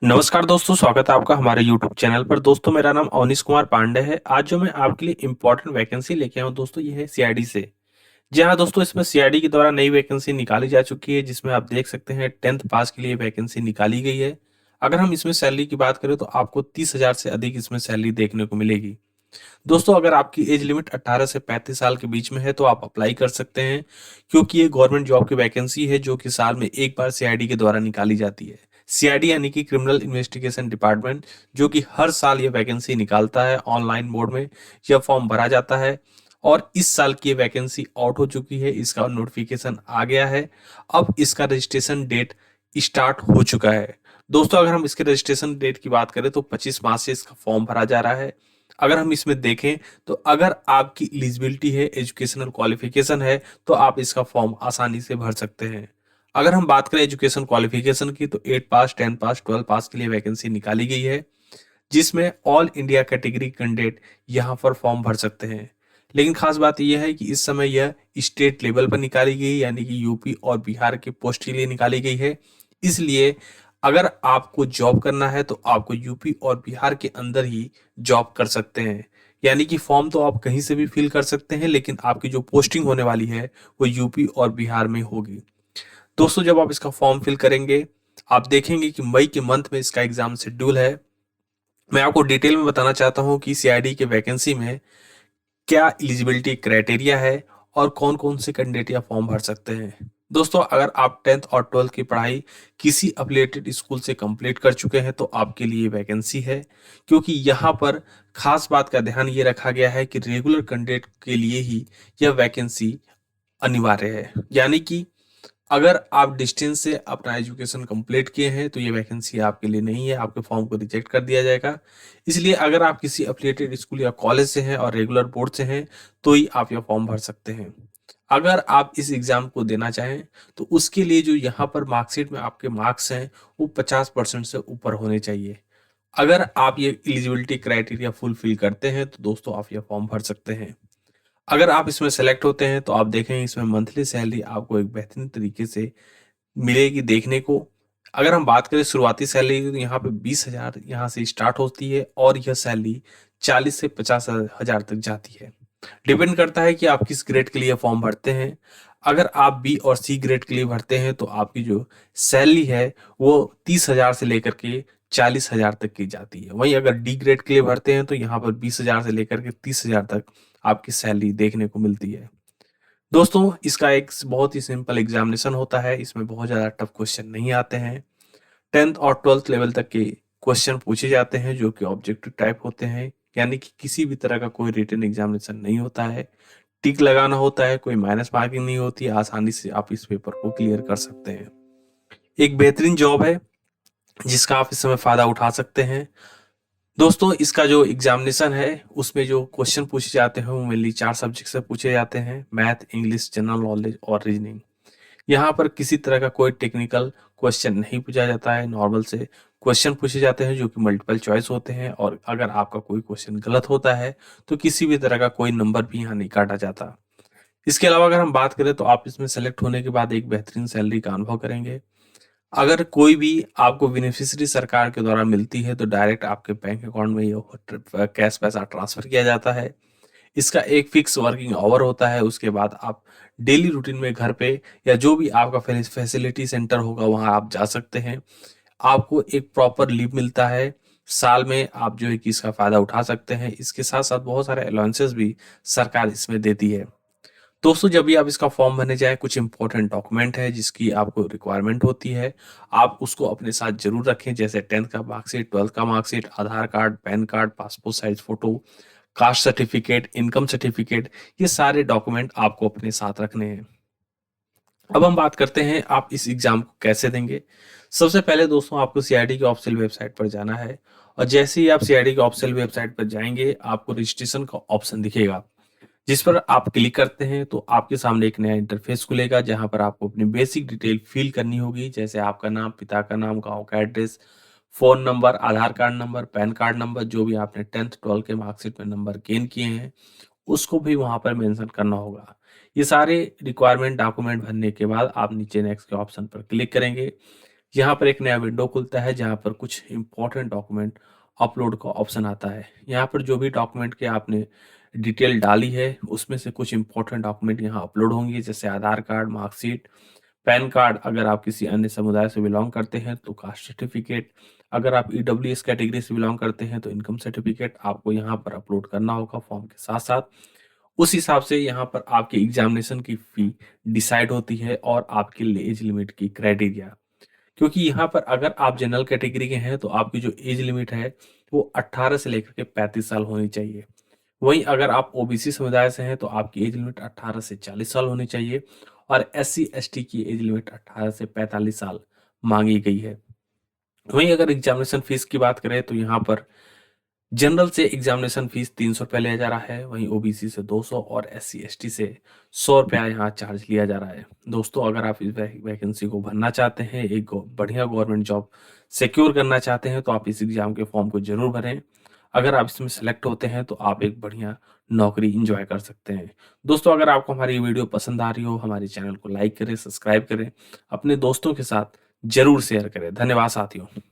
नमस्कार दोस्तों, स्वागत है आपका हमारे YouTube चैनल पर। दोस्तों, मेरा नाम अवनीश कुमार पांडे है। आज जो मैं आपके लिए इम्पोर्टेंट वैकेंसी लेके आया हूँ दोस्तों, ये है सीआईडी से। जी हाँ दोस्तों, इसमें सीआईडी के द्वारा नई वैकेंसी निकाली जा चुकी है, जिसमें आप देख सकते हैं 10th पास के लिए वैकेंसी निकाली गई है। अगर हम इसमें सैलरी की बात करें तो आपको 30,000 से अधिक इसमें सैलरी देखने को मिलेगी। दोस्तों, अगर आपकी एज लिमिट 18 से 35 साल के बीच में है तो आप अप्लाई कर सकते हैं, क्योंकि ये गवर्नमेंट जॉब की वैकेंसी है जो कि साल में एक बार सीआईडी के द्वारा निकाली जाती है। सीआईडी यानी कि क्रिमिनल इन्वेस्टिगेशन डिपार्टमेंट, जो कि हर साल ये वैकेंसी निकालता है। ऑनलाइन मोड में यह फॉर्म भरा जाता है और इस साल की ये वैकेंसी आउट हो चुकी है, इसका नोटिफिकेशन आ गया है। अब इसका रजिस्ट्रेशन डेट स्टार्ट हो चुका है। दोस्तों, अगर हम इसके रजिस्ट्रेशन डेट की बात करें तो 25 मार्च से इसका फॉर्म भरा जा रहा है। अगर हम इसमें देखें तो अगर आपकी एलिजिबिलिटी है, एजुकेशनल क्वालिफिकेशन है, तो आप इसका फॉर्म आसानी से भर सकते हैं। अगर हम बात करें एजुकेशन क्वालिफिकेशन की तो 8 पास, 10 पास, 12 पास के लिए वैकेंसी निकाली गई है, जिसमें ऑल इंडिया कैटेगरी कैंडिडेट यहाँ पर फॉर्म भर सकते हैं। लेकिन खास बात यह है कि इस समय यह स्टेट लेवल पर निकाली गई, यानी कि यूपी और बिहार के पोस्ट के लिए निकाली गई है। इसलिए अगर आपको जॉब करना है तो आपको यूपी और बिहार के अंदर ही जॉब कर सकते हैं। यानी कि फॉर्म तो आप कहीं से भी फिल कर सकते हैं, लेकिन आपकी जो पोस्टिंग होने वाली है वो यूपी और बिहार में होगी। दोस्तों, जब आप इसका फॉर्म फिल करेंगे, आप देखेंगे कि मई के मंथ में इसका एग्जाम शेड्यूल है। मैं आपको डिटेल में बताना चाहता हूँ कि सीआईडी के वैकेंसी में क्या एलिजिबिलिटी क्राइटेरिया है और कौन कौन से कैंडिडेट या फॉर्म भर सकते हैं। दोस्तों, अगर आप 10th और 12th की पढ़ाई किसी अफिलिएटेड स्कूल से कंप्लीट कर चुके हैं तो आपके लिए वैकेंसी है, क्योंकि यहाँ पर खास बात का ध्यान ये रखा गया है कि रेगुलर कैंडिडेट के लिए ही यह वैकेंसी अनिवार्य है। यानी कि अगर आप डिस्टेंस से अपना एजुकेशन कंप्लीट किए हैं तो ये वैकेंसी आपके लिए नहीं है, आपके फॉर्म को रिजेक्ट कर दिया जाएगा। इसलिए अगर आप किसी एफिलिएटेड स्कूल या कॉलेज से हैं और रेगुलर बोर्ड से हैं तो ही आप यह फॉर्म भर सकते हैं। अगर आप इस एग्जाम को देना चाहें तो उसके लिए जो यहाँ पर मार्कशीट में आपके मार्क्स हैं वो 50% से ऊपर होने चाहिए। अगर आप ये एलिजिबिलिटी क्राइटेरिया फुलफिल करते हैं तो दोस्तों आप यह फॉर्म भर सकते हैं। अगर आप इसमें सेलेक्ट होते हैं तो आप देखेंगे इसमें मंथली सैलरी आपको एक बेहतरीन तरीके से मिलेगी देखने को। अगर हम बात करें शुरुआती सैलरी की तो यहाँ पे 20,000 यहाँ से स्टार्ट होती है और यह सैलरी 40 से 50,000 तक जाती है। डिपेंड करता है कि आप किस ग्रेड के लिए फॉर्म भरते हैं। अगर आप बी और सी ग्रेड के लिए भरते हैं तो आपकी जो सैलरी है वो 30,000 से लेकर के 40,000 तक की जाती है। वहीं अगर डी ग्रेड के लिए भरते हैं तो यहाँ पर 20,000 से लेकर के 30,000 तक आपकी सैलरी देखने को मिलती है। दोस्तों, इसका एक बहुत ही सिंपल एग्जामिनेशन होता है, इसमें बहुत ज़्यादा टफ क्वेश्चन नहीं आते हैं। 10th और 12th लेवल तक के क्वेश्चन पूछे जाते हैं जो कि ऑब्जेक्टिव टाइप होते हैं, यानी कि किसी भी तरह का कोई रिटन एग्जामिनेशन नहीं होता है। टिक लगाना होता है, कोई माइनस मार्किंग नहीं होती है, आसानी से आप इस पेपर को क्लियर कर सकते हैं। एक बेहतरीन जॉब है जिसका आप इस समय फायदा उठा सकते हैं। दोस्तों, इसका जो एग्जामिनेशन है उसमें जो क्वेश्चन पूछे जाते हैं वो मेनली 4 सब्जेक्ट से पूछे जाते हैं: मैथ, इंग्लिश, जनरल नॉलेज और रीजनिंग। यहाँ पर किसी तरह का कोई टेक्निकल क्वेश्चन नहीं पूछा जाता है, नॉर्मल से क्वेश्चन पूछे जाते हैं जो कि मल्टीपल चॉइस होते हैं, और अगर आपका कोई क्वेश्चन गलत होता है तो किसी भी तरह का कोई नंबर भी यहाँ नहीं काटा जाता। इसके अलावा अगर हम बात करें तो आप इसमें सेलेक्ट होने के बाद एक बेहतरीन सैलरी का अनुभव करेंगे। अगर कोई भी आपको बेनिफिशियरी सरकार के द्वारा मिलती है तो डायरेक्ट आपके बैंक अकाउंट में ये कैश पैसा ट्रांसफर किया जाता है। इसका एक फिक्स वर्किंग आवर होता है, उसके बाद आप डेली रूटीन में घर पे या जो भी आपका फैसिलिटी सेंटर होगा वहां आप जा सकते हैं। आपको एक प्रॉपर लीव मिलता है, साल में आप जो है कि इसका फायदा उठा सकते हैं। इसके साथ साथ बहुत सारे अलाउंसेस भी सरकार इसमें देती है। दोस्तों, जब भी आप इसका फॉर्म भरने जाए, कुछ इंपॉर्टेंट डॉक्यूमेंट है जिसकी आपको रिक्वायरमेंट होती है, आप उसको अपने साथ जरूर रखें, जैसे 10th का मार्कशीट, 12th का marksheet, Aadhaar card, PAN card, passport size photo, caste certificate, income certificate. ये सारे डॉक्यूमेंट आपको अपने साथ रखने हैं। अब हम बात करते हैं आप इस एग्जाम को कैसे देंगे। सबसे पहले दोस्तों, आपको सीआईडी की ऑफिशियल वेबसाइट पर जाना है, और जैसे ही आप सीआईडी की ऑफिशियल वेबसाइट पर जाएंगे आपको रजिस्ट्रेशन का ऑप्शन दिखेगा, जिस पर आप क्लिक करते हैं तो आपके सामने एक नया इंटरफेस खुलेगा जहां पर आपको अपनी बेसिक डिटेल फिल करनी होगी, जैसे आपका नाम, पिता का नाम, गांव का address, phone number, Aadhaar card number, PAN card number, जो भी आपने 10th 12th के मार्कशीट में नंबर गेन किए हैं उसको भी वहां पर मेंशन करना होगा। ये सारे रिक्वायरमेंट डॉक्यूमेंट भरने के बाद आप नीचे नेक्स्ट के ऑप्शन पर क्लिक करेंगे। यहाँ पर एक नया विंडो खुलता है जहाँ पर कुछ इंपॉर्टेंट डॉक्यूमेंट अपलोड का ऑप्शन आता है। यहाँ पर जो भी डॉक्यूमेंट के आपने डिटेल डाली है उसमें से कुछ इंपॉर्टेंट डॉक्यूमेंट यहाँ अपलोड होंगे, जैसे आधार कार्ड, मार्कशीट, पैन कार्ड। अगर आप किसी अन्य समुदाय से बिलोंग करते हैं तो कास्ट सर्टिफिकेट, अगर आप ईडब्ल्यूएस कैटेगरी से बिलोंग करते हैं तो इनकम सर्टिफिकेट आपको यहाँ पर अपलोड करना होगा फॉर्म के साथ साथ। उस हिसाब से यहाँ पर आपके एग्जामिनेशन की फी डिसाइड होती है और आपकी एज लिमिट की क्राइटेरिया, क्योंकि यहाँ पर अगर आप जनरल कैटेगरी के हैं तो आपकी जो एज लिमिट है वो 18 से लेकर के 35 साल होनी चाहिए। वहीं अगर आप ओबीसी समुदाय से हैं तो आपकी एज लिमिट 18 से 40 साल होनी चाहिए और एससी एसटी की एज लिमिट 18 से 45 साल मांगी गई है। वहीं अगर एग्जामिनेशन फीस की बात करें तो यहाँ पर जनरल से एग्जामिनेशन फीस 300 रुपये लिया जा रहा है, वहीं ओबीसी से 200 और एससी एसटी से 100 रुपया यहाँ चार्ज लिया जा रहा है। दोस्तों, अगर आप इस वैकेंसी को भरना चाहते हैं, एक बढ़िया गवर्नमेंट जॉब सिक्योर करना चाहते हैं तो आप इस एग्जाम के फॉर्म को जरूर भरें। अगर आप इसमें सेलेक्ट होते हैं तो आप एक बढ़िया नौकरी इंजॉय कर सकते हैं। दोस्तों, अगर आपको हमारी वीडियो पसंद आ रही हो, हमारे चैनल को लाइक करें, सब्सक्राइब करें, अपने दोस्तों के साथ जरूर शेयर करें। धन्यवाद साथियों।